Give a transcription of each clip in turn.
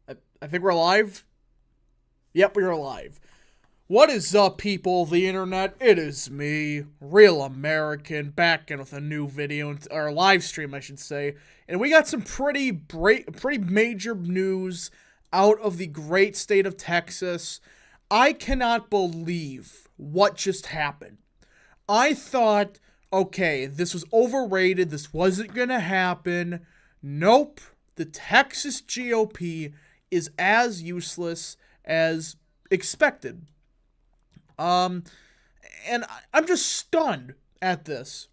I think we're live. Yep, we're live. What is up, people of the internet? It is me, Real American, back in with a new video, or live stream, I should say. And we got some pretty major news out of the great state of Texas. I cannot believe what just happened. I thought, okay, this was overrated. This wasn't going to happen. Nope. The Texas GOP is as useless as expected. And I'm just stunned at this.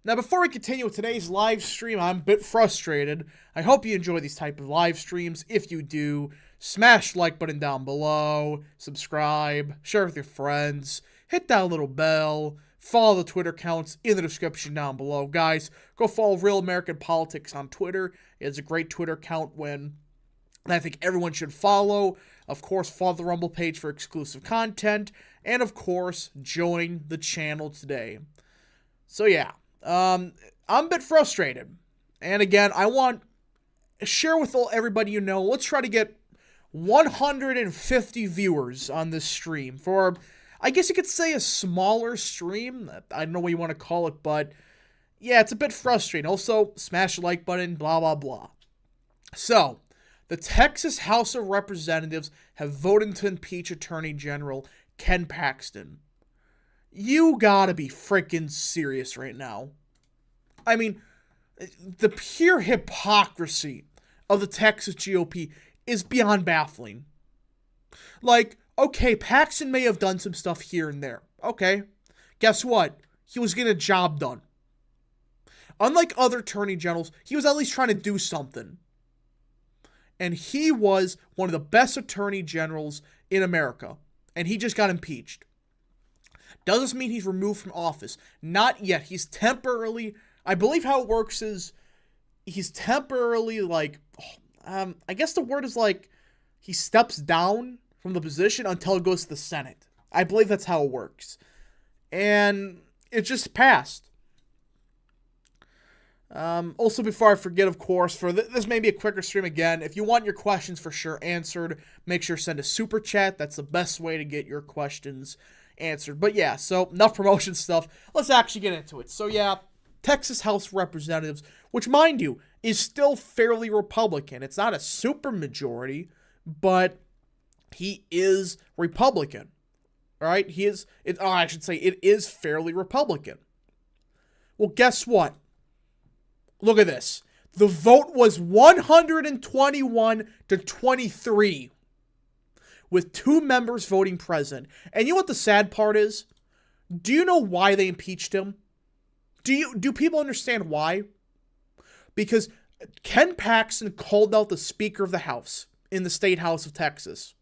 Now, before we continue with today's live stream, I'm a bit frustrated. I hope you enjoy these type of live streams. If you do, smash the like button down below, subscribe, share with your friends, hit that little bell, follow the Twitter accounts in the description down below. Guys, go follow Real American Politics on Twitter. It's a great Twitter account that I think everyone should follow. Of course, follow the Rumble page for exclusive content. And of course, join the channel today. So yeah, I'm a bit frustrated. And again, I want to share with everybody you know. Let's try to get 150 viewers on this stream for, I guess you could say, a smaller stream. I don't know what you want to call it, but yeah, it's a bit frustrating. Also, smash the like button, blah, blah, blah. So, the Texas House of Representatives have voted to impeach Attorney General Ken Paxton. You gotta be freaking serious right now. I mean, the pure hypocrisy of the Texas GOP is beyond baffling. Like, okay, Paxton may have done some stuff here and there. Okay, guess what? He was getting a job done. Unlike other attorney generals, he was at least trying to do something. And he was one of the best attorney generals in America. And he just got impeached. Does this mean he's removed from office? Not yet. He's temporarily, I believe how it works is, he's temporarily I guess the word is he steps down from the position until it goes to the Senate. I believe that's how it works. And it just passed. Also, before I forget, of course, for this may be a quicker stream again. If you want your questions for sure answered, make sure to send a super chat. That's the best way to get your questions answered. But yeah, so enough promotion stuff. Let's actually get into it. So yeah, Texas House of Representatives, which mind you, is still fairly Republican. It's not a super majority, but he is Republican. All right? I should say it is fairly Republican. Well, guess what? Look at this. The vote was 121 to 23, with 2 members voting present. And you know what the sad part is? Do you know why they impeached him? Do people understand why? Because Ken Paxton called out the Speaker of the House in the State House of Texas.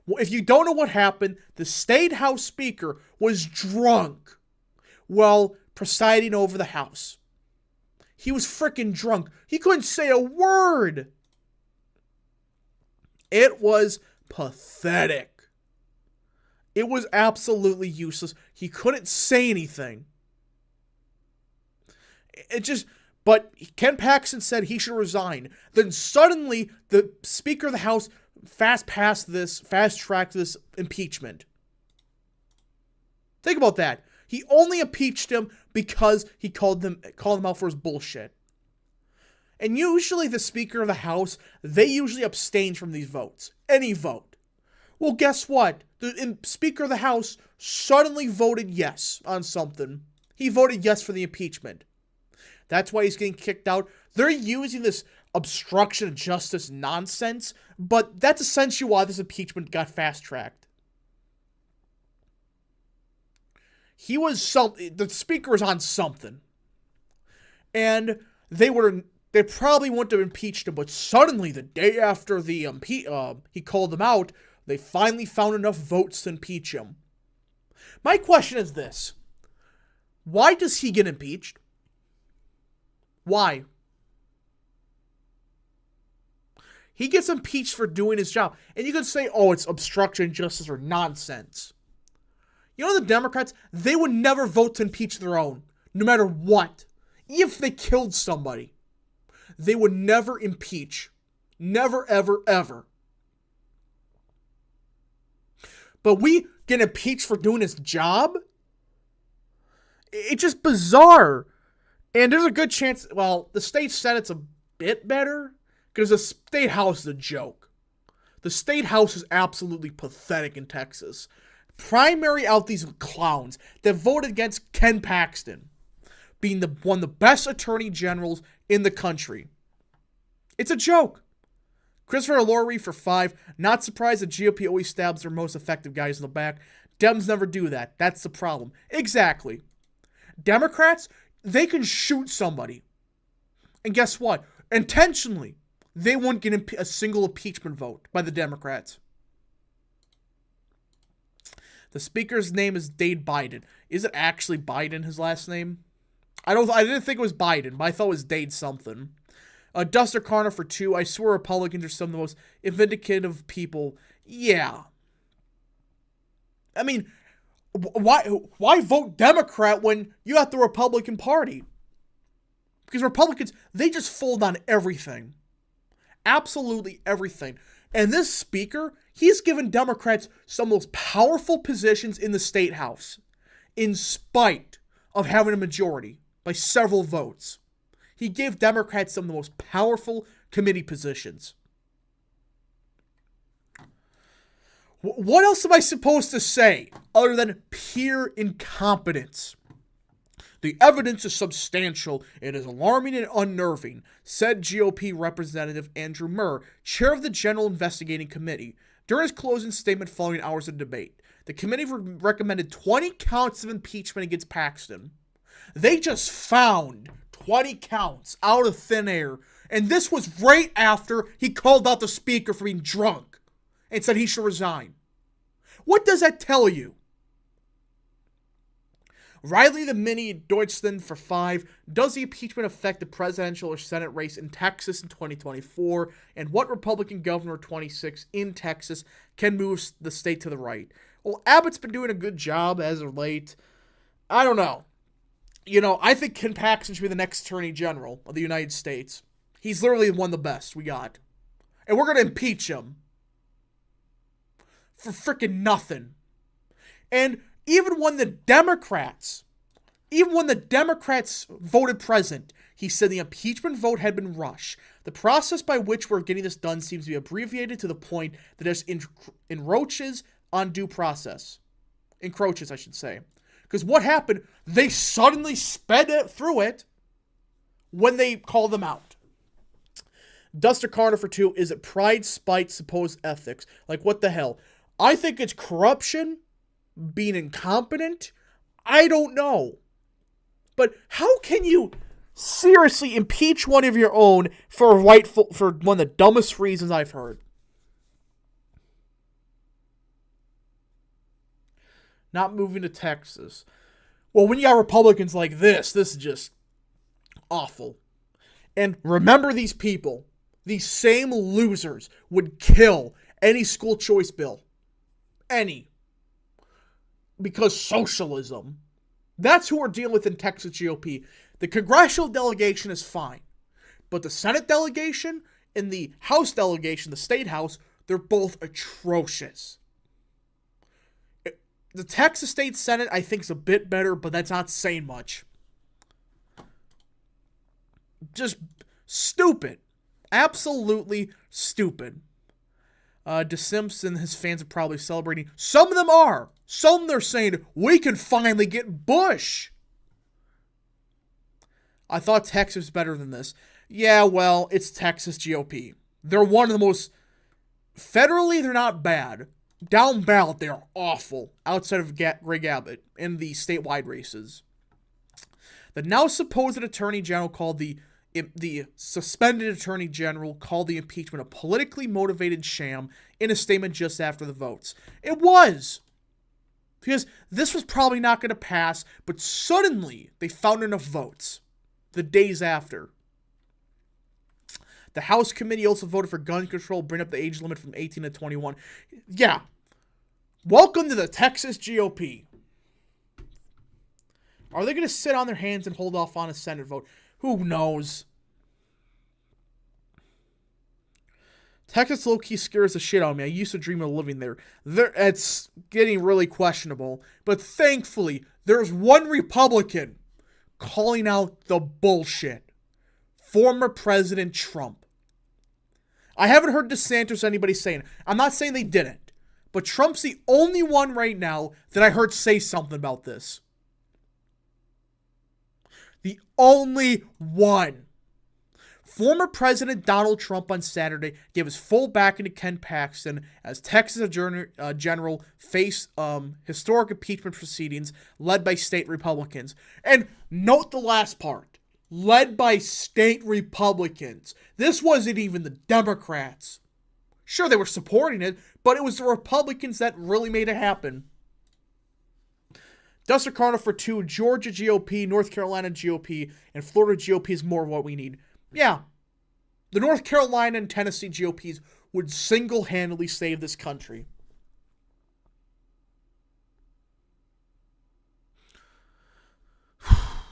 Well, if you don't know what happened, the State House Speaker was drunk while presiding over the House. He was freaking drunk. He couldn't say a word. It was pathetic. It was absolutely useless. He couldn't say anything. But Ken Paxton said he should resign. Then suddenly, the Speaker of the House fast-tracked this impeachment. Think about that. He only impeached him because he called him out for his bullshit. And usually the Speaker of the House, they usually abstain from these votes. Any vote. Well, guess what? The Speaker of the House suddenly voted yes on something. He voted yes for the impeachment. That's why he's getting kicked out. They're using this obstruction of justice nonsense, but that's essentially why this impeachment got fast-tracked. The Speaker was on something. And they probably wouldn't have impeached him, but suddenly, the day after he called them out, they finally found enough votes to impeach him. My question is this. Why does he get impeached? Why? He gets impeached for doing his job. And you could say, oh, it's obstruction of justice or nonsense. You know, the Democrats, they would never vote to impeach their own, no matter what. If they killed somebody, they would never impeach Never, ever, ever. But we get impeached for doing his job? It's just bizarre. And there's a good chance, well, the state Senate's a bit better, because the state house is a joke. The state house is absolutely pathetic in Texas. Primary out these clowns that voted against Ken Paxton being one of the best attorney generals in the country. It's a joke. Christopher Laurie for 5. Not surprised the GOP always stabs their most effective guys in the back. Dems never do that. That's the problem. Exactly. Democrats, they can shoot somebody. And guess what? Intentionally, they won't get a single impeachment vote by the Democrats. The speaker's name is Dade Biden. Is it actually Biden, his last name? I didn't think it was Biden, but I thought it was Dade something. Duster Carter for 2. I swear Republicans are some of the most vindicative people. Yeah. I mean, why vote Democrat when you have the Republican Party? Because Republicans, they just fold on everything. Absolutely everything. And this speaker, he's given Democrats some of the most powerful positions in the state house, in spite of having a majority by several votes. He gave Democrats some of the most powerful committee positions. What else am I supposed to say other than pure incompetence? The evidence is substantial. It is alarming and unnerving, said GOP Representative Andrew Murr, chair of the General Investigating Committee. During his closing statement following hours of debate, the committee recommended 20 counts of impeachment against Paxton. They just found 20 counts out of thin air, and this was right after he called out the speaker for being drunk and said he should resign. What does that tell you? Riley the Mini Deutschland for 5. Does the impeachment affect the presidential or Senate race in Texas in 2024? And what Republican governor 26 in Texas can move the state to the right? Well, Abbott's been doing a good job as of late. I don't know. I think Ken Paxton should be the next Attorney General of the United States. He's literally one of the best we got. And we're going to impeach him. For freaking nothing. And even when the Democrats voted present, he said the impeachment vote had been rushed. The process by which we're getting this done seems to be abbreviated to the point that it encroaches on due process. Encroaches, I should say. Because what happened, they suddenly sped through it when they called them out. Duster Carter for 2. Is it pride, spite, supposed ethics? Like, what the hell? I think it's corruption, being incompetent. I don't know. But how can you seriously impeach one of your own for one of the dumbest reasons I've heard? Not moving to Texas. Well, when you got Republicans like this is just awful. And remember these people. These same losers would kill any school choice bill. Any. Because socialism. That's who we're dealing with in Texas GOP. The congressional delegation is fine. But the Senate delegation and the House delegation, the State House, they're both atrocious. The Texas State Senate, I think, is a bit better, but that's not saying much. Just stupid. Absolutely stupid. DeSimps and his fans are probably celebrating. Some of them are. Some they're saying, we can finally get Bush. I thought Texas was better than this. Yeah, well, it's Texas GOP. They're one of the most... Federally, they're not bad. Down ballot, they are awful. Outside of Greg Abbott in the statewide races. The now supposed Attorney General called the suspended Attorney General called the impeachment a politically motivated sham in a statement just after the votes. It was. Because this was probably not going to pass, but suddenly they found enough votes the days after. The House committee also voted for gun control, bring up the age limit from 18 to 21. Yeah. Welcome to the Texas GOP. Are they going to sit on their hands and hold off on a Senate vote? Who knows? Texas low-key scares the shit out of me. I used to dream of living there. It's getting really questionable. But thankfully, there's one Republican calling out the bullshit. Former President Trump. I haven't heard DeSantis or anybody saying it. I'm not saying they didn't. But Trump's the only one right now that I heard say something about this. The only one. Former President Donald Trump on Saturday gave his full backing to Ken Paxton as Texas General faced historic impeachment proceedings led by state Republicans. And note the last part. Led by state Republicans. This wasn't even the Democrats. Sure, they were supporting it, but it was the Republicans that really made it happen. Duster Carter for 2, Georgia GOP, North Carolina GOP, and Florida GOP is more of what we need. Yeah, the North Carolina and Tennessee GOPs would single-handedly save this country.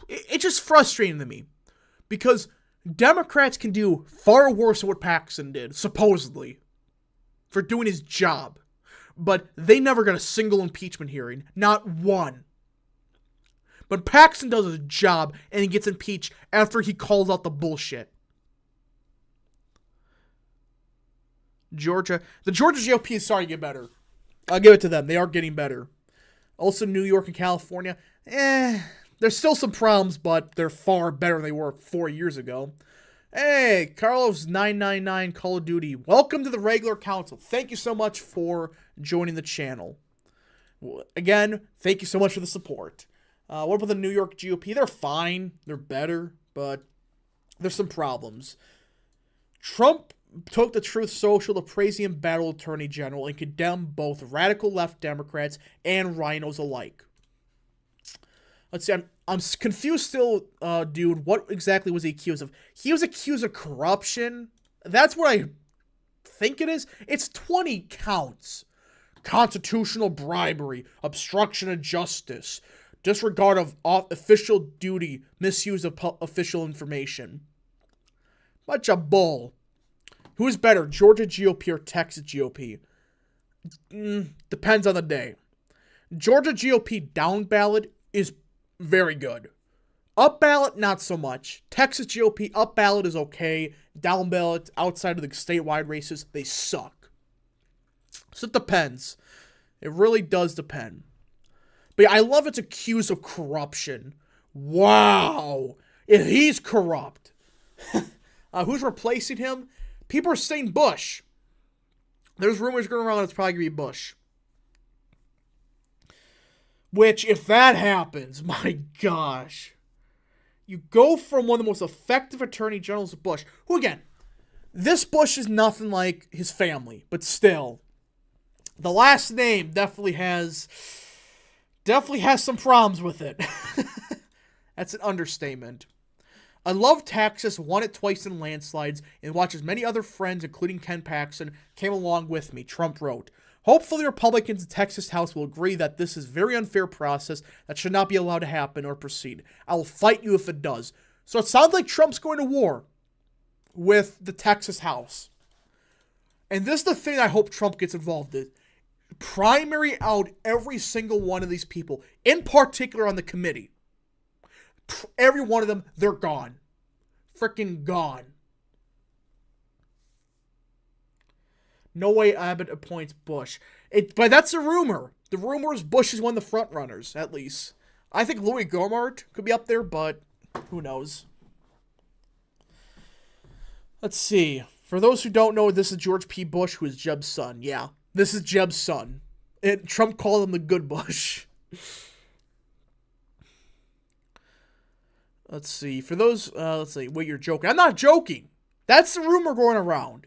It's just frustrating to me because Democrats can do far worse than what Paxton did, supposedly, for doing his job. But they never got a single impeachment hearing. Not one. But Paxton does his job and he gets impeached after he calls out the bullshit. The Georgia GOP is starting to get better. I'll give it to them. They are getting better. Also, New York and California, there's still some problems, but they're far better than they were 4 years ago. Hey, Carlos999 Call of Duty, welcome to the regular council. Thank you so much for joining the channel. Again, thank you so much for the support. What about the New York GOP? They're fine. They're better, but there's some problems. Trump took to Truth Social to praise the embattled Attorney General and condemn both radical left Democrats and rhinos alike. Let's see, I'm confused still, dude. What exactly was he accused of? He was accused of corruption. That's what I think it is. It's 20 counts. Constitutional bribery, obstruction of justice, disregard of official duty, misuse of official information. Bunch of bull. Who is better, Georgia GOP or Texas GOP? Depends on the day. Georgia GOP down ballot is very good. Up ballot, not so much. Texas GOP up ballot is okay. Down ballot, outside of the statewide races, they suck. So it depends. It really does depend. But yeah, I love it's accused of corruption. Wow. If he's corrupt. Who's replacing him? People are saying Bush. There's rumors going around that it's probably going to be Bush. Which, if that happens, my gosh. You go from one of the most effective attorney generals of Bush, who again, this Bush is nothing like his family, but still, the last name definitely has some problems with it. That's an understatement. I love Texas, won it twice in landslides, and watch as many other friends, including Ken Paxton, came along with me, Trump wrote. Hopefully Republicans in Texas House will agree that this is a very unfair process that should not be allowed to happen or proceed. I will fight you if it does. So it sounds like Trump's going to war with the Texas House. And this is the thing I hope Trump gets involved in. Primary out every single one of these people, in particular on the committee. Every one of them, they're gone. Freaking gone. No way Abbott appoints Bush. But that's a rumor. The rumor is Bush is one of the front runners, at least. I think Louis Gohmert could be up there, but who knows. Let's see. For those who don't know, this is George P. Bush, who is Jeb's son. Yeah, this is Jeb's son. And Trump called him the good Bush. Let's see. For those, let's see. Wait, you're joking. I'm not joking. That's the rumor going around.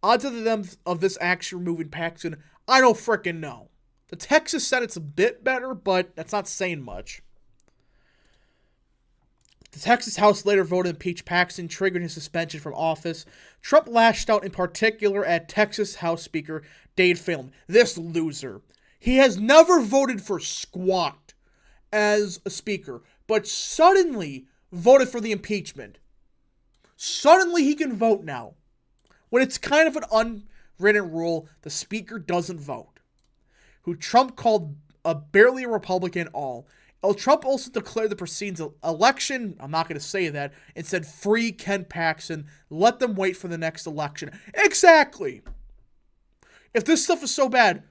Odds of this actually removing Paxton, I don't frickin' know. The Texas Senate's a bit better, but that's not saying much. The Texas House later voted to impeach Paxton, triggering his suspension from office. Trump lashed out in particular at Texas House Speaker Dade Phelan. This loser. He has never voted for squat as a speaker, but suddenly voted for the impeachment. Suddenly he can vote now. when it's kind of an unwritten rule, the speaker doesn't vote, who Trump called barely a Republican at all. Trump also declared the proceedings election, I'm not going to say that, and said free Ken Paxton, let them wait for the next election. Exactly! If this stuff is so bad,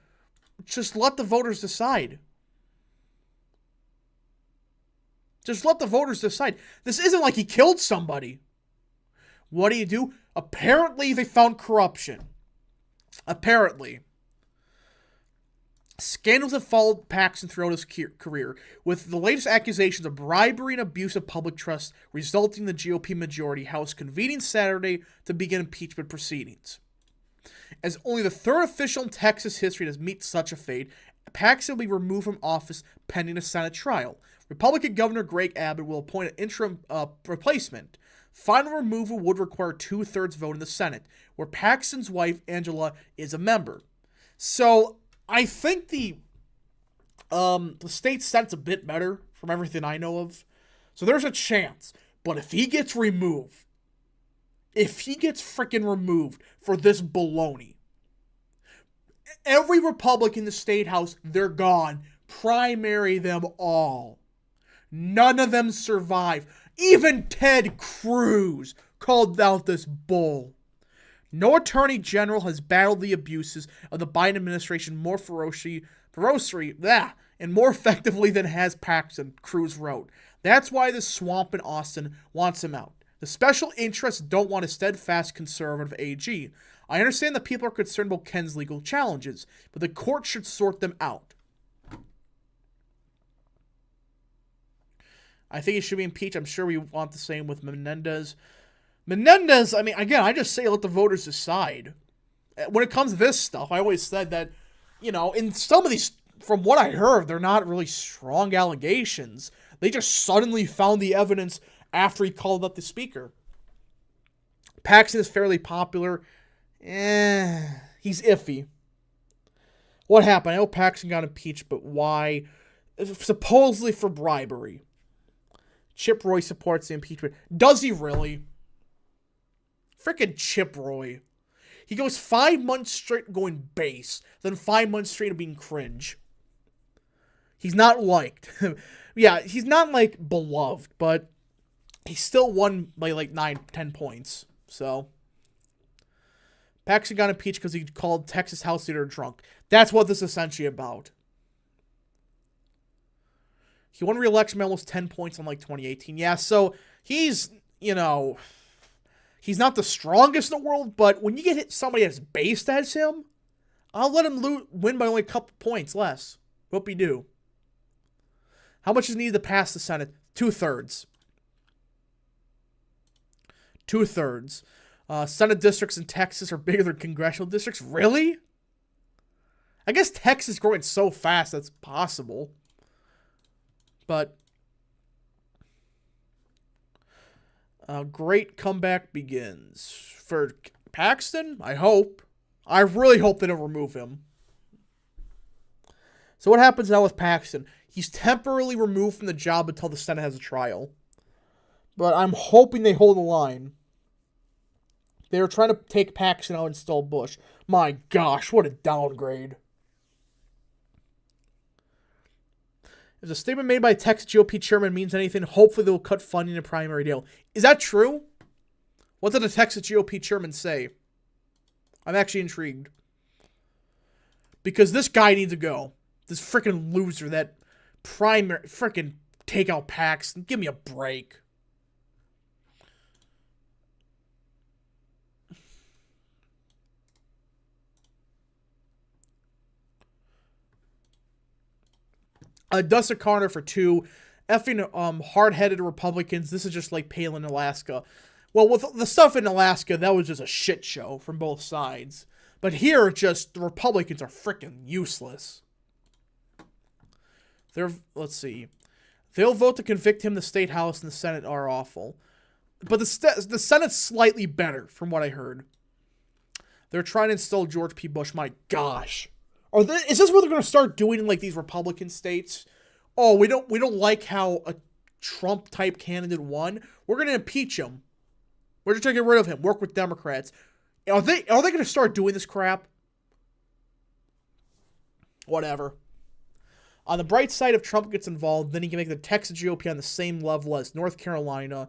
just let the voters decide. Just let the voters decide. This isn't like he killed somebody. What do? Apparently they found corruption. Apparently. Scandals have followed Paxton throughout his career, with the latest accusations of bribery and abuse of public trust resulting in the GOP majority House convening Saturday to begin impeachment proceedings. As only the third official in Texas history to meet such a fate, Paxton will be removed from office pending a Senate trial. Republican Governor Greg Abbott will appoint an interim replacement. Final removal would require 2/3 vote in the Senate, where Paxton's wife, Angela, is a member. So, I think the state Senate's a bit better from everything I know of. So there's a chance. But if he gets removed, if he gets freaking removed for this baloney, every Republican in the state house, they're gone. Primary them all. None of them survive. Even Ted Cruz called out this bull. No attorney general has battled the abuses of the Biden administration more ferociously, and more effectively than has Paxton, Cruz wrote. That's why the swamp in Austin wants him out. The special interests don't want a steadfast conservative AG. I understand that people are concerned about Ken's legal challenges, but the court should sort them out. I think he should be impeached. I'm sure we want the same with Menendez. Menendez, I mean, again, I just say let the voters decide. When it comes to this stuff, I always said that, in some of these, from what I heard, they're not really strong allegations. They just suddenly found the evidence after he called up the speaker. Paxton is fairly popular. He's iffy. What happened? I know Paxton got impeached, but why? Supposedly for bribery. Chip Roy supports the impeachment. Does he really? Frickin' Chip Roy. He goes 5 months straight going base, then 5 months straight of being cringe. He's not liked. Yeah, he's not, beloved, but he still won by, 9-10 points. So, Paxton got impeached because he called Texas House Leader drunk. That's what this is essentially about. He won re-election by almost 10 points on, 2018. Yeah, so he's, he's not the strongest in the world, but when you get somebody as based as him, I'll let him win by only a couple points less. Hope he do. How much is needed to pass the Senate? 2/3. 2/3. Senate districts in Texas are bigger than congressional districts. Really? I guess Texas is growing so fast that's possible. But great comeback begins. For Paxton, I hope. I really hope they don't remove him. So what happens now with Paxton? He's temporarily removed from the job until the Senate has a trial. But I'm hoping they hold the line. They were trying to take Paxton out and install Bush. My gosh, what a downgrade. If the statement made by Texas GOP chairman means anything, hopefully they'll cut funding in a primary deal. Is that true? What did the Texas GOP chairman say? I'm actually intrigued. Because this guy needs to go. This freaking loser, that primary, freaking take out Paxton. Give me a break. Dustin Carter for 2. Effing hard-headed Republicans. This is just like Palin, Alaska. Well, with the stuff in Alaska, that was just a shit show from both sides. But here, just the Republicans are freaking useless. Let's see. They'll vote to convict him. The State House and the Senate are awful. But the Senate's slightly better, from what I heard. They're trying to install George P. Bush. My gosh. Is this what they're going to start doing in these Republican states? Oh, we don't like how a Trump-type candidate won. We're going to impeach him. We're just going to get rid of him. Work with Democrats. Are they going to start doing this crap? Whatever. On the bright side, if Trump gets involved, then he can make the Texas GOP on the same level as North Carolina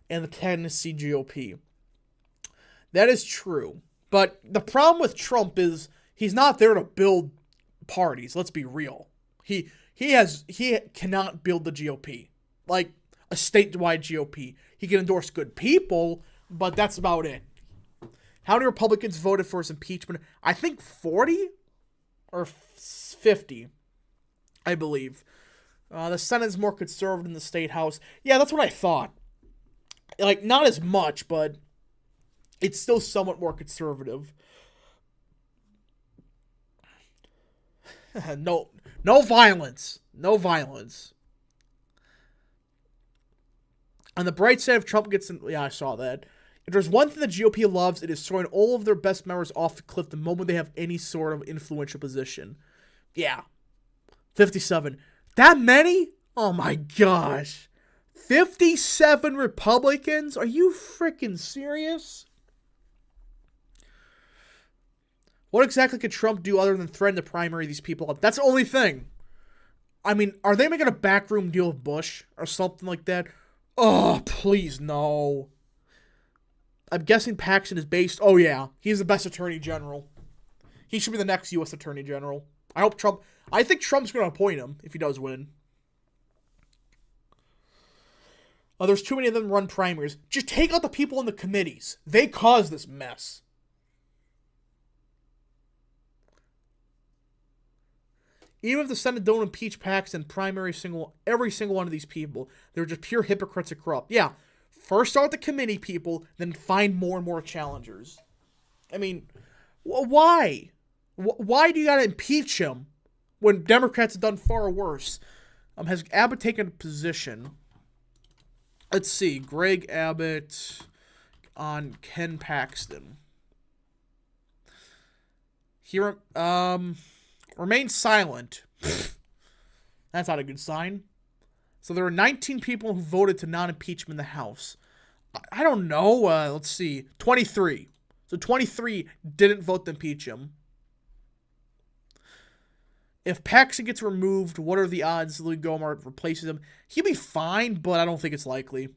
and the Tennessee GOP. That is true. But the problem with Trump is he's not there to build parties. Let's be real. He cannot build the GOP. Like a statewide GOP. He can endorse good people, but that's about it. How many Republicans voted for his impeachment? I think 40 or 50, I believe. The Senate is more conservative than the State House. Yeah, that's what I thought. Like, not as much, but it's still somewhat more conservative. No violence. No violence. On the bright side, if Trump gets in... Yeah, I saw that. If there's one thing the GOP loves, it is throwing all of their best members off the cliff the moment they have any sort of influential position. Yeah. 57. That many? Oh my gosh. 57 Republicans? Are you freaking serious? What exactly could Trump do other than threaten to primary these people up? That's the only thing. I mean, are they making a backroom deal with Bush or something like that? Oh, please, no. I'm guessing Paxton is based... Oh, yeah. He's the best attorney general. He should be the next U.S. attorney general. I think Trump's going to appoint him if he does win. Oh, there's too many of them run primaries. Just take out the people in the committees. They caused this mess. Even if the Senate don't impeach Paxton, every single one of these people, they're just pure hypocrites and corrupt. Yeah, first start the committee people, then find more and more challengers. I mean, why? Why do you gotta impeach him when Democrats have done far worse? Has Abbott taken a position? Let's see. Greg Abbott on Ken Paxton. He remains silent. That's not a good sign. So there were 19 people who voted to non-impeach him in the House. I don't know. Let's see. 23. So 23 didn't vote to impeach him. If Paxton gets removed, what are the odds Louis Gohmert replaces him? He'll be fine, but I don't think it's likely.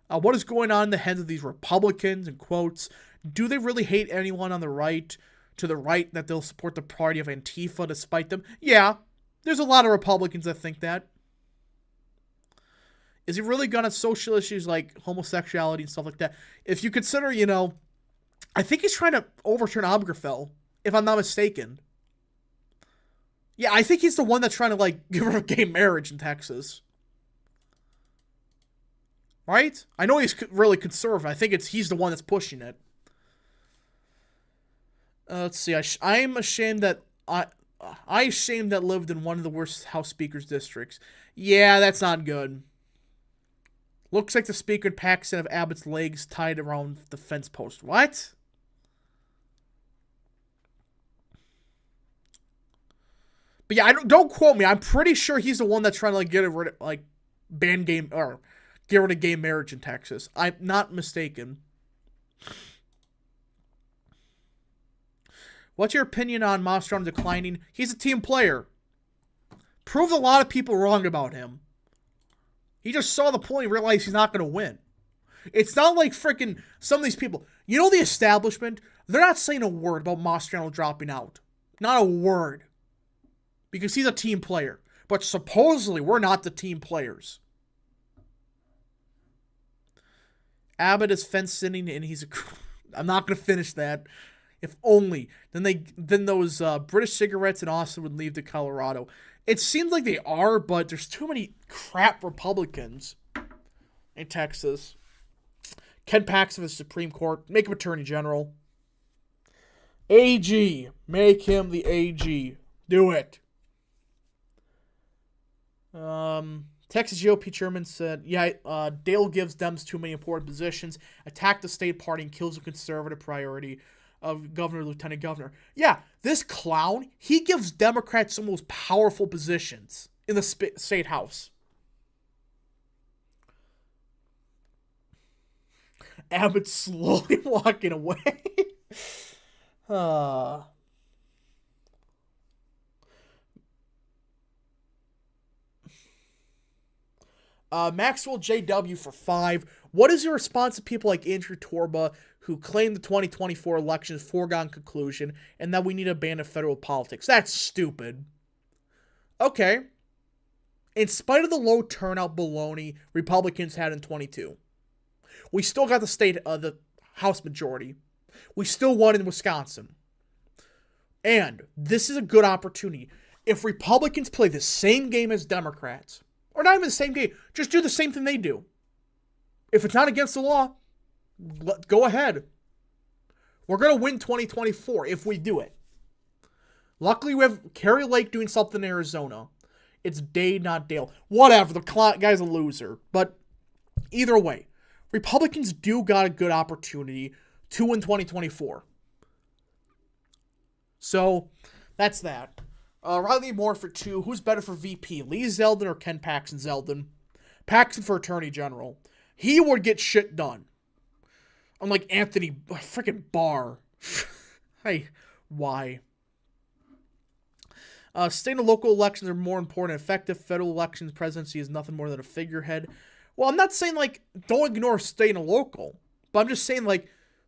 What is going on in the heads of these Republicans, in quotes? Do they really hate anyone on the right, to the right, that they'll support the party of Antifa despite them? Yeah, there's a lot of Republicans that think that. Is he really gonna social issues like homosexuality and stuff like that? If you consider, I think he's trying to overturn Obergefell, if I'm not mistaken. Yeah, I think he's the one that's trying to, get rid of gay marriage in Texas. Right? I know he's really conservative. I think he's the one that's pushing it. Let's see. I'm ashamed that that lived in one of the worst House Speaker's districts. Yeah, that's not good. Looks like the Speaker and Paxton have Abbott's legs tied around the fence post. What? But yeah, don't quote me. I'm pretty sure he's the one that's trying to get rid of ban game or get rid of gay marriage in Texas. I'm not mistaken. What's your opinion on Mastron declining? He's a team player. Proved a lot of people wrong about him. He just saw the point and realized he's not going to win. It's not like freaking some of these people. The establishment, they're not saying a word about Mastriano dropping out. Not a word. Because he's a team player. But supposedly, we're not the team players. Abbott is fence sitting and I'm not going to finish that. If only. Then those British cigarettes in Austin would leave to Colorado. It seems like they are, but there's too many crap Republicans in Texas. Ken Paxton of the Supreme Court. Make him Attorney General. AG. Make him the AG. Do it. Texas GOP chairman said, Dale gives Dems too many important positions, attack the state party, and kills a conservative priority of governor, lieutenant governor. Yeah, this clown, he gives Democrats some of the most powerful positions in the state house. Abbott slowly walking away. Maxwell JW for 5. What is your response to people like Andrew Torba who claim the 2024 election is foregone conclusion and that we need to ban federal politics? That's stupid. Okay. In spite of the low turnout baloney Republicans had in 22, we still got the House majority. We still won in Wisconsin. And this is a good opportunity. If Republicans play the same game as Democrats, or not even the same game, just do the same thing they do. If it's not against the law, go ahead. We're going to win 2024 if we do it. Luckily, we have Kerry Lake doing something in Arizona. It's Dade, not Dale. Whatever, the guy's a loser. But either way, Republicans do got a good opportunity to win 2024. So, that's that. Riley Moore for 2. Who's better for VP, Lee Zeldin or Ken Paxton? Zeldin. Paxton for Attorney General. He would get shit done. Unlike Anthony freaking Barr. Hey, why? State and local elections are more important. Effective federal elections, presidency is nothing more than a figurehead. Well, I'm not saying, like, don't ignore state and local. But I'm just saying, like,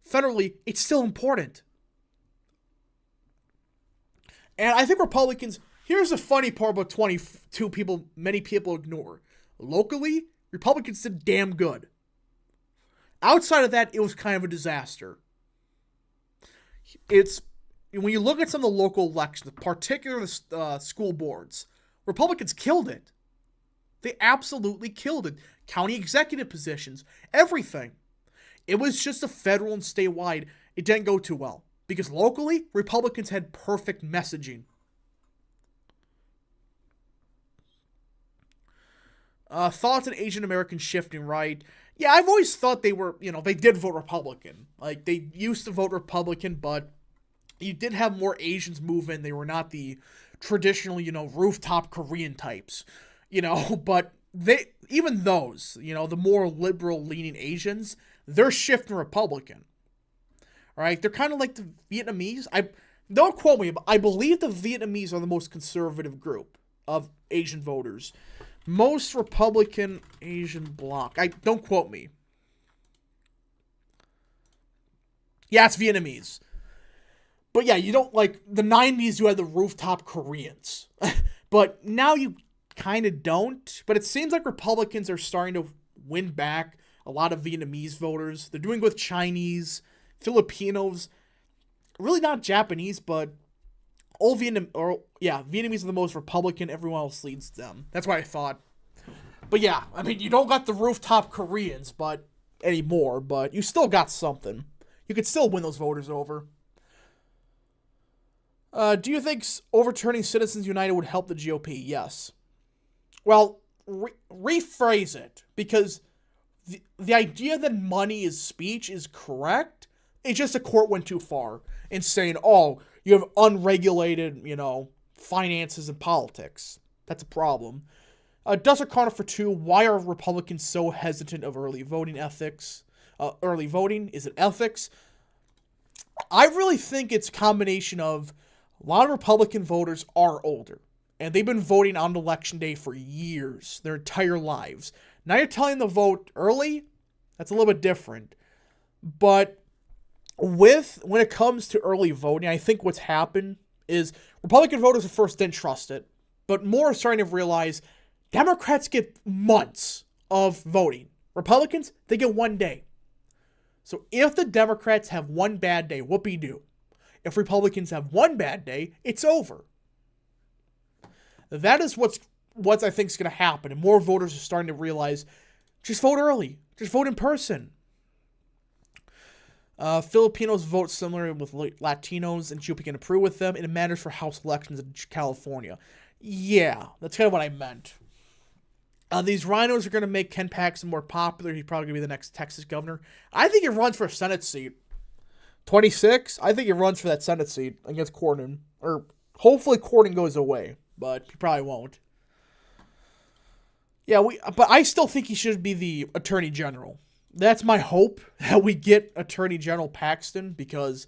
federally, it's still important. And I think Republicans, here's the funny part about 22 people, many people ignore. Locally, Republicans did damn good. Outside of that, it was kind of a disaster. When you look at some of the local elections, particularly school boards, Republicans killed it. They absolutely killed it. County executive positions, everything. It was just a federal and statewide. It didn't go too well. Because locally, Republicans had perfect messaging. Thoughts on Asian Americans shifting right. Yeah, I've always thought they were, they did vote Republican. Like, they used to vote Republican, but you did have more Asians move in. They were not the traditional, rooftop Korean types. But even those, the more liberal-leaning Asians, they're shifting Republican. Right? They're kind of like the Vietnamese. Don't quote me, but I believe the Vietnamese are the most conservative group of Asian voters. Most Republican Asian bloc. Don't quote me. Yeah, it's Vietnamese. But yeah, you don't like the 90s you had the rooftop Koreans. But now you kind of don't. But it seems like Republicans are starting to win back a lot of Vietnamese voters. They're doing with Chinese, Filipinos, really not Japanese, but Vietnamese are the most Republican. Everyone else leads them. That's what I thought. But yeah, I mean, you don't got the rooftop Koreans anymore, but you still got something. You could still win those voters over. Do you think overturning Citizens United would help the GOP? Yes. Well, rephrase it, because the idea that money is speech is correct. It's just the court went too far in saying, you have unregulated, finances and politics. That's a problem. Dustin Connor for 2. Why are Republicans so hesitant of early voting ethics? Early voting? Is it ethics? I really think it's a combination of a lot of Republican voters are older. And they've been voting on election day for years, their entire lives. Now you're telling them to vote early? That's a little bit different. But when it comes to early voting, I think what's happened is Republican voters at first didn't trust it, but more are starting to realize Democrats get months of voting. Republicans, they get 1 day. So if the Democrats have one bad day, whoopee-doo. If Republicans have one bad day, it's over. That is what I think is going to happen, and more voters are starting to realize, just vote early. Just vote in person. Filipinos vote similar with Latinos, and GOP can approve with them, and it matters for House elections in California. Yeah, that's kind of what I meant. These rhinos are going to make Ken Paxton more popular. He's probably going to be the next Texas governor. I think he runs for a Senate seat. 26? I think he runs for that Senate seat against Cornyn. Or hopefully Cornyn goes away, but he probably won't. Yeah, but I still think he should be the Attorney General. That's my hope, that we get Attorney General Paxton, because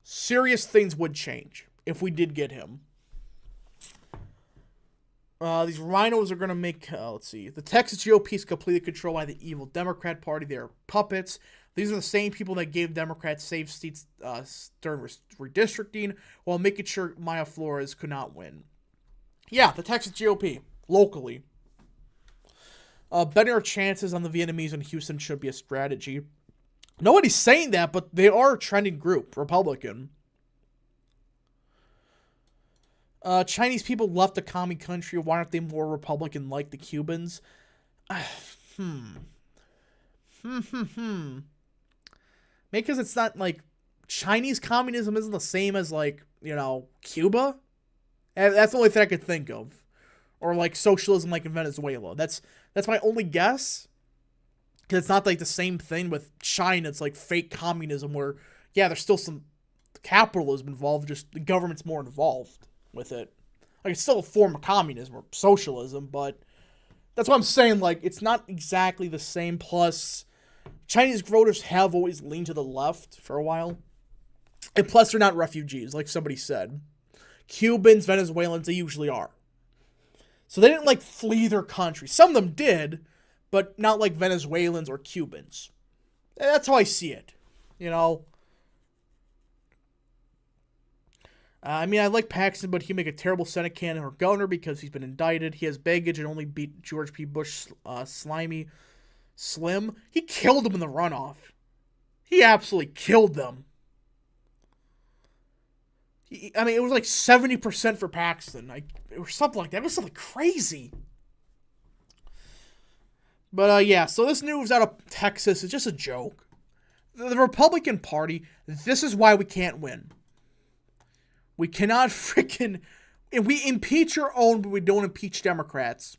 serious things would change if we did get him. These rhinos are going to make, let's see, the Texas GOP is completely controlled by the evil Democrat Party. They're puppets. These are the same people that gave Democrats safe seats during redistricting, while making sure Maya Flores could not win. Yeah, the Texas GOP, locally. Betting our chances on the Vietnamese in Houston should be a strategy. Nobody's saying that, but they are a trending group, Republican. Chinese people left the commie country. Why aren't they more Republican like the Cubans? Maybe because it's not like Chinese communism isn't the same as, like, Cuba. That's the only thing I could think of. Or like socialism like in Venezuela. That's my only guess. Because it's not like the same thing with China. It's like fake communism where, yeah, there's still some capitalism involved. Just the government's more involved with it. Like, it's still a form of communism or socialism, but that's what I'm saying. Like, it's not exactly the same. Plus, Chinese voters have always leaned to the left for a while. And plus, they're not refugees, like somebody said. Cubans, Venezuelans, they usually are. So they didn't, like, flee their country. Some of them did, but not like Venezuelans or Cubans. That's how I see it, I like Paxton, but he'd make a terrible Senate candidate or governor because he's been indicted. He has baggage and only beat George P. Bush Slim. He killed him in the runoff. He absolutely killed them. It was like 70% for Paxton, or something like that. It was something crazy. But, so this news out of Texas is just a joke. The Republican Party, this is why we can't win. We cannot freaking... And we impeach our own, but we don't impeach Democrats.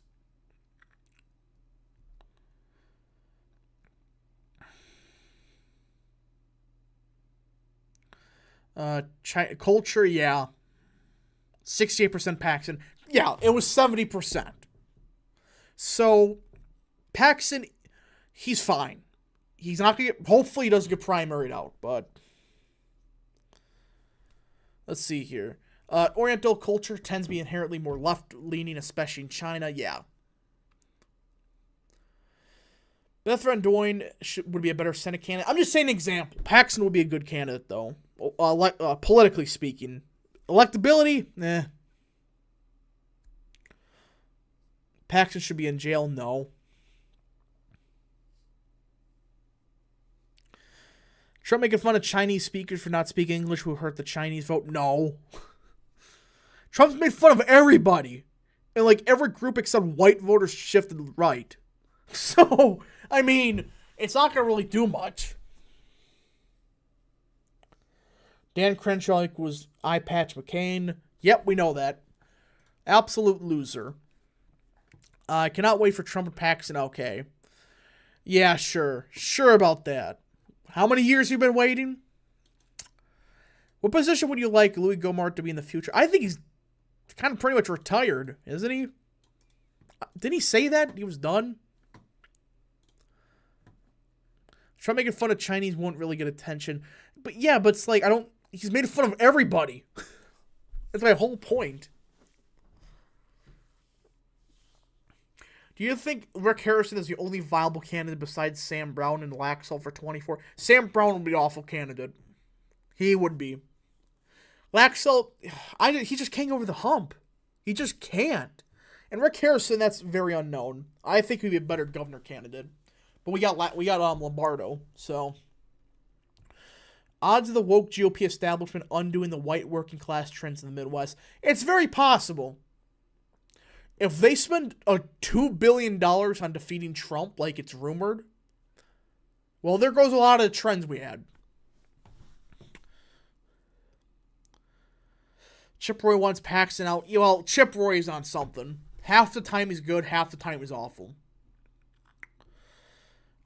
Culture, yeah. 68% Paxton. Yeah, it was 70%. So, Paxton, he's fine. He's not going to get... Hopefully he doesn't get primaried out, but... Let's see here. Oriental culture tends to be inherently more left-leaning, especially in China. Yeah. Beth Van Doyen would be a better Senate candidate. I'm just saying an example. Paxton would be a good candidate, though. Politically speaking. Electability? Paxton should be in jail? No. Trump making fun of Chinese speakers for not speaking English will hurt the Chinese vote? No. Trump's made fun of everybody. And like every group except white voters shifted right. So, it's not going to really do much. Dan Crenshaw was eye patch McCain. Yep, we know that. Absolute loser. I cannot wait for Trump and Paxton. Okay. Yeah, sure. Sure about that. How many years have you been waiting? What position would you like Louis Gohmert to be in the future? I think he's kind of pretty much retired, isn't he? Didn't he say that? He was done? Trump making fun of Chinese won't really get attention. But yeah, but it's like, he's made fun of everybody. That's my whole point. Do you think Rick Harrison is the only viable candidate besides Sam Brown and Laxalt for 24? Sam Brown would be an awful candidate. He would be. Laxalt, he just can't go over the hump. He just can't. And Rick Harrison, that's very unknown. I think he'd be a better governor candidate. But we got Lombardo, so. Odds of the woke GOP establishment undoing the white working class trends in the Midwest. It's very possible. If they spend $2 billion on defeating Trump, like it's rumored, well, there goes a lot of the trends we had. Chip Roy wants Paxton out. Well, Chip Roy is on something. Half the time he's good, half the time he's awful.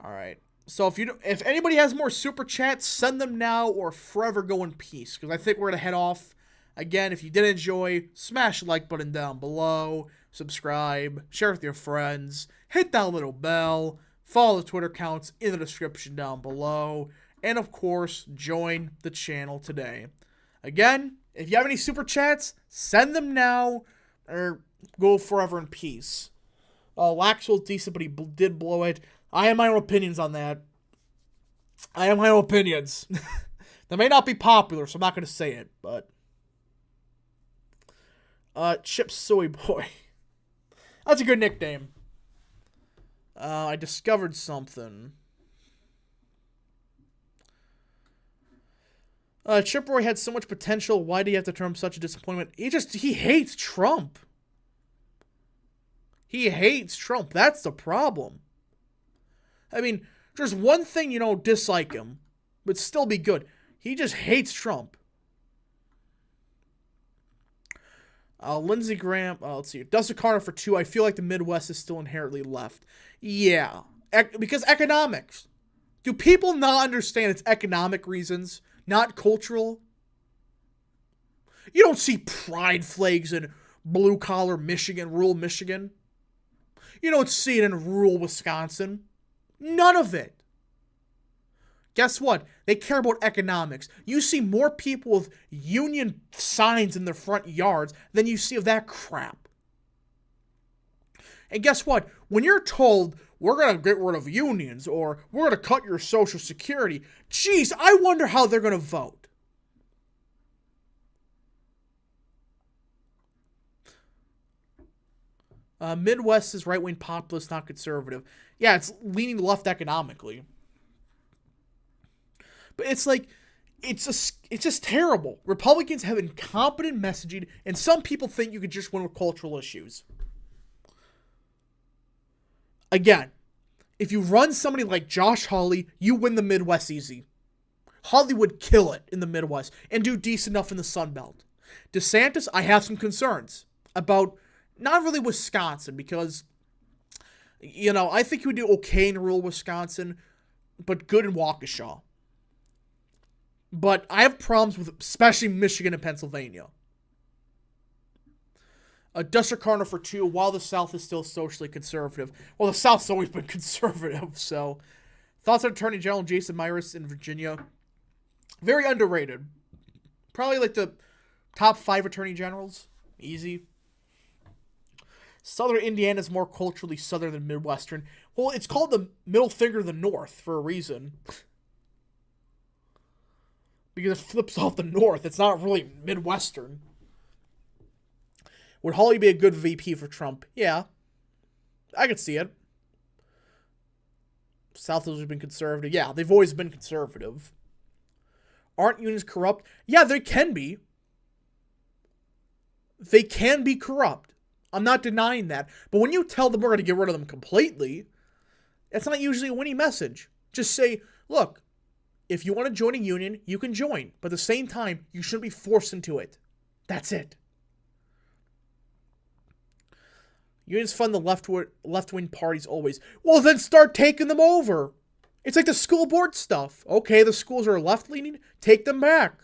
All right. So if anybody has more super chats, send them now or forever go in peace. Because I think we're going to head off. Again, if you did enjoy, smash the like button down below. Subscribe. Share with your friends. Hit that little bell. Follow the Twitter accounts in the description down below. And of course, join the channel today. Again, if you have any super chats, send them now or go forever in peace. Laxwell's decent, but he did blow it. I have my own opinions on that. I have my own opinions. They may not be popular, so I'm not going to say it, but... Chip Soy Boy. That's a good nickname. I discovered something. Chip Roy had so much potential. Why do you have to turn him such a disappointment? He hates Trump. He hates Trump. That's the problem. I mean, there's one thing, dislike him, but still be good. He just hates Trump. Lindsey Graham, let's see. Dustin Carter for 2. I feel like the Midwest is still inherently left. Yeah. Because economics. Do people not understand it's economic reasons, not cultural? You don't see pride flags in blue-collar Michigan, rural Michigan. You don't see it in rural Wisconsin. None of it. Guess what? They care about economics. You see more people with union signs in their front yards than you see of that crap. And guess what? When you're told, we're going to get rid of unions or we're going to cut your Social Security, geez, I wonder how they're going to vote. Midwest is right-wing populist, not conservative. Yeah, it's leaning left economically. But it's like, it's just terrible. Republicans have incompetent messaging, and some people think you could just win with cultural issues. Again, if you run somebody like Josh Hawley, you win the Midwest easy. Hawley would kill it in the Midwest and do decent enough in the Sun Belt. DeSantis, I have some concerns about, not really Wisconsin, because, I think he would do okay in rural Wisconsin, but good in Waukesha. But I have problems with especially Michigan and Pennsylvania. Dustin Carter for 2, while the South is still socially conservative. Well, the South's always been conservative, so. Thoughts on Attorney General Jason Myers in Virginia? Very underrated. Probably like the top 5 Attorney Generals. Easy. Southern Indiana is more culturally Southern than Midwestern. Well, it's called the middle finger of the North for a reason. Because it flips off the North. It's not really Midwestern. Would Hawley be a good VP for Trump? Yeah. I could see it. South has always been conservative. Yeah, they've always been conservative. Aren't unions corrupt? Yeah, they can be. They can be corrupt. I'm not denying that. But when you tell them we're going to get rid of them completely, that's not usually a winning message. Just say, look, if you want to join a union, you can join. But at the same time, you shouldn't be forced into it. That's it. Unions fund the left-wing parties always. Well, then start taking them over. It's like the school board stuff. Okay, the schools are left-leaning. Take them back.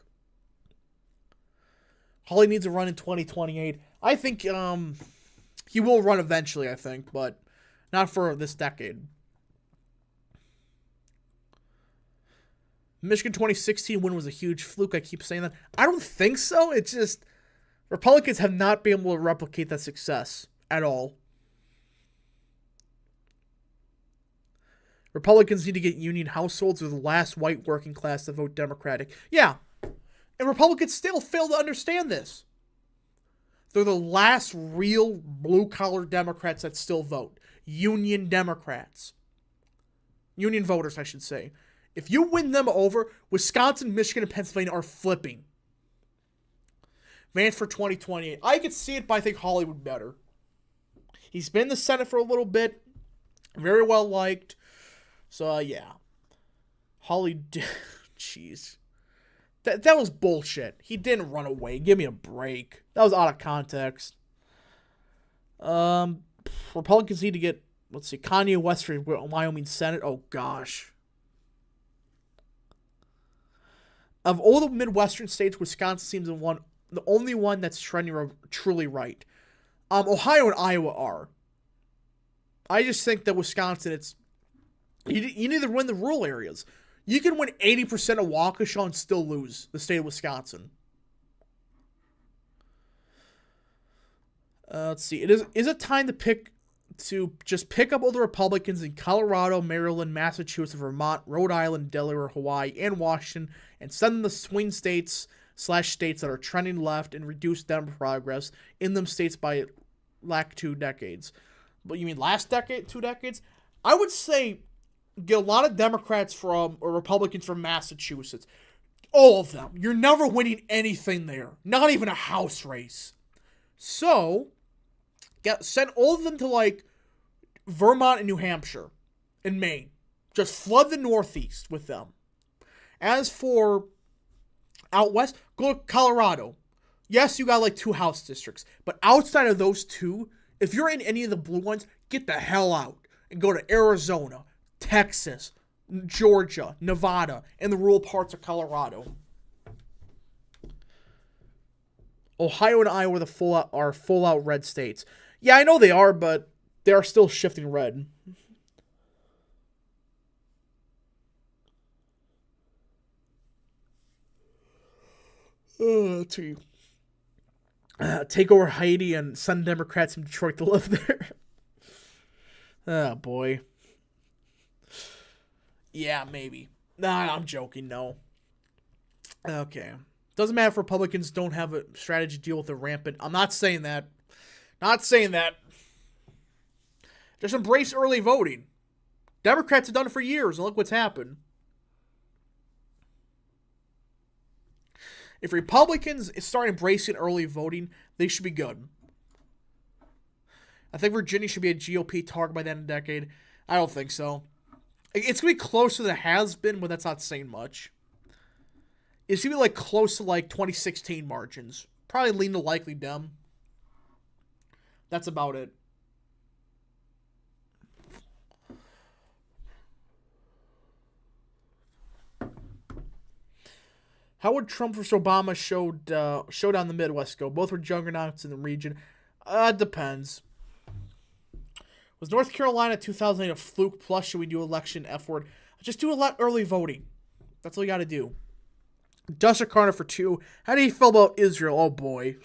Hawley needs a run in 2028. I think he will run eventually, I think. But not for this decade. Michigan 2016 win was a huge fluke. I keep saying that. I don't think so. It's just Republicans have not been able to replicate that success at all. Republicans need to get union households or the last white working class to vote Democratic. Yeah. And Republicans still fail to understand this. They're the last real blue-collar Democrats that still vote. Union Democrats. Union voters, I should say. If you win them over, Wisconsin, Michigan, and Pennsylvania are flipping. Vance for 2028. I could see it, but I think Hawley would be better. He's been in the Senate for a little bit. Very well liked. So, yeah. Hawley, jeez. That was bullshit. He didn't run away. Give me a break. That was out of context. Republicans need to get, let's see, Kanye West for Wyoming Senate. Oh, gosh. Of all the Midwestern states, Wisconsin seems the only one that's trending truly right. Ohio and Iowa are. I just think that Wisconsin, You need to win the rural areas. You can win 80% of Waukesha and still lose the state of Wisconsin. Let's see. Is it time to just pick up all the Republicans in Colorado, Maryland, Massachusetts, Vermont, Rhode Island, Delaware, Hawaii, and Washington, and send them to swing states/states that are trending left and reduce Dem progress in them states by like 2 decades? But you mean last decade, 2 decades? I would say get a lot of Democrats or Republicans from Massachusetts. All of them. You're never winning anything there. Not even a House race. So, send all of them to, like, Vermont and New Hampshire and Maine. Just flood the Northeast with them. As for out west, go to Colorado. Yes, you got, like, 2 House districts. But outside of those 2, if you're in any of the blue ones, get the hell out and go to Arizona, Texas, Georgia, Nevada, and the rural parts of Colorado. Ohio and Iowa are full out red states. Yeah, I know they are, but they are still shifting red. Let's see. Take over Haiti and send Democrats from Detroit to live there. Oh, boy. Yeah, maybe. Nah, I'm joking, no. Okay. Doesn't matter if Republicans don't have a strategy to deal with the rampant. I'm not saying that. Not saying that. Just embrace early voting. Democrats have done it for years, and look what's happened. If Republicans start embracing early voting, they should be good. I think Virginia should be a GOP target by the end of the decade. I don't think so. It's going to be closer than it has been, but that's not saying much. It's going to be like close to like 2016 margins. Probably lean to likely Dem. That's about it. How would Trump versus Obama showdown the Midwest go? Both were juggernauts in the region. Depends. Was North Carolina 2008 a fluke? Plus, should we do election F-word? Just do a lot early voting. That's all you got to do. Dustin Carter for 2. How do you feel about Israel? Oh, boy.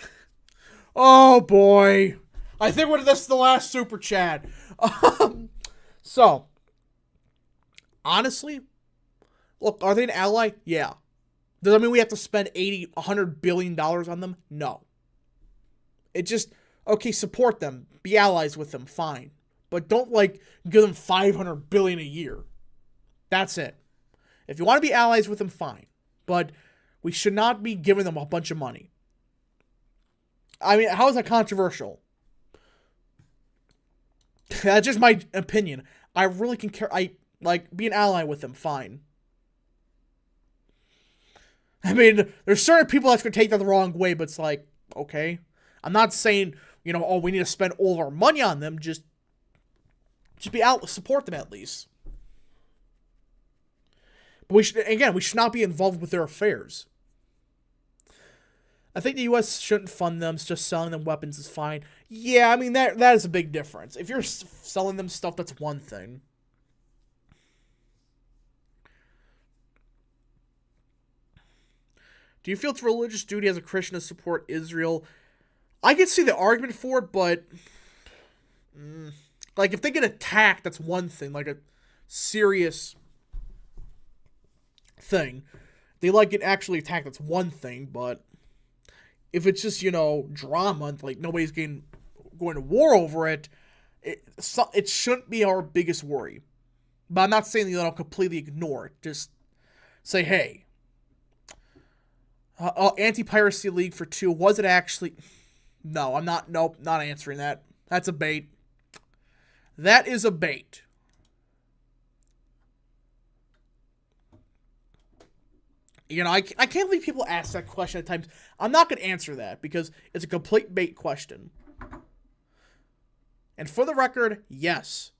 Oh, boy. I think this is the last super chat. So, honestly, look, are they an ally? Yeah. Does that mean we have to spend $100 billion on them? No. It just, okay, support them. Be allies with them. Fine. But don't, like, give them $500 billion a year. That's it. If you want to be allies with them, fine. But we should not be giving them a bunch of money. I mean, how is that controversial? That's just my opinion. I really can care. Be an ally with them, fine. I mean, there's certain people that's going to take that the wrong way, but it's like, okay. I'm not saying, we need to spend all of our money on them. Just be out, support them at least. But we should not be involved with their affairs. I think the U.S. shouldn't fund them. Just selling them weapons is fine. Yeah, I mean, that is a big difference. If you're selling them stuff, that's one thing. Do you feel it's a religious duty as a Christian to support Israel? I can see the argument for it, but if they get attacked, that's one thing. Like a serious thing. They get actually attacked, that's one thing. But if it's just, drama, like nobody's going to war over it, it shouldn't be our biggest worry. But I'm not saying that I'll completely ignore it. Just say, hey, Anti-Piracy League for 2. Was it actually? No, I'm not. Nope, not answering that. That's a bait. That is a bait. I can't believe people ask that question at times. I'm not going to answer that because it's a complete bait question. And for the record, yes,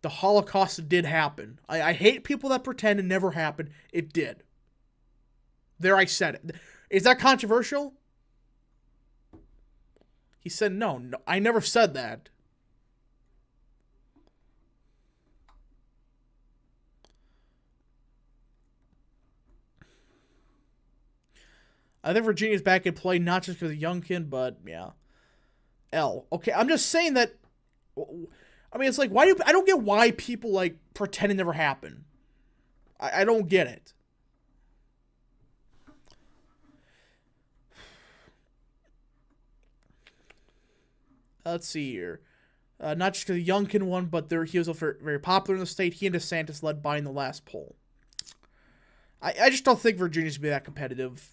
the Holocaust did happen. I hate people that pretend it never happened. It did. There, I said it. Is that controversial? He said, no, I never said that. I think Virginia's back in play, not just because of Youngkin, but yeah. L. Okay, I'm just saying that. I mean, it's like, I don't get why people like pretend it never happened. I don't get it. Let's see here. Not just because Youngkin won, but he was very popular in the state. He and DeSantis led by in the last poll. I just don't think Virginia should be that competitive.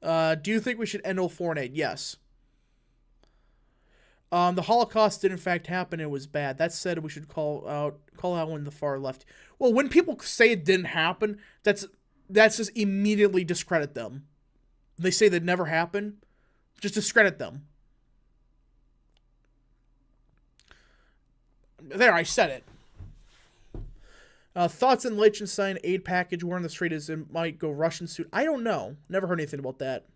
Do you think we should end all foreign aid? Yes. The Holocaust did in fact happen. It was bad. That said, we should call out when the far left. Well, when people say it didn't happen, that's just immediately discredit them. They say that never happened, just discredit them. There, I said it. Thoughts on Liechtenstein aid package? Word on the street is it might go Russian suit. I don't know. Never heard anything about that.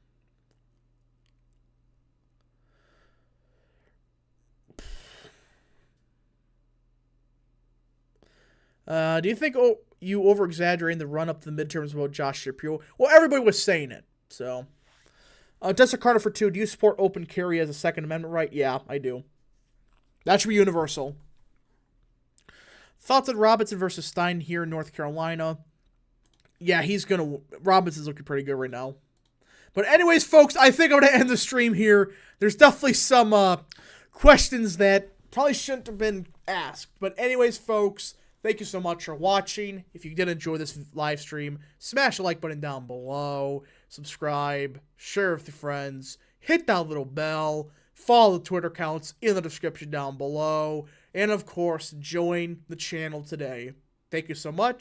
Do you think you over-exaggerating the run-up to the midterms about Josh Shapiro? Well, everybody was saying it, so. Dessa Carter for 2. Do you support open carry as a Second Amendment right? Yeah, I do. That should be universal. Thoughts on Robinson versus Stein here in North Carolina? Yeah, Robinson's looking pretty good right now. But anyways, folks, I think I'm going to end the stream here. There's definitely some questions that probably shouldn't have been asked. But anyways, folks, thank you so much for watching. If you did enjoy this live stream, smash the like button down below. Subscribe, share with your friends, hit that little bell, follow the Twitter accounts in the description down below, and of course, join the channel today. Thank you so much.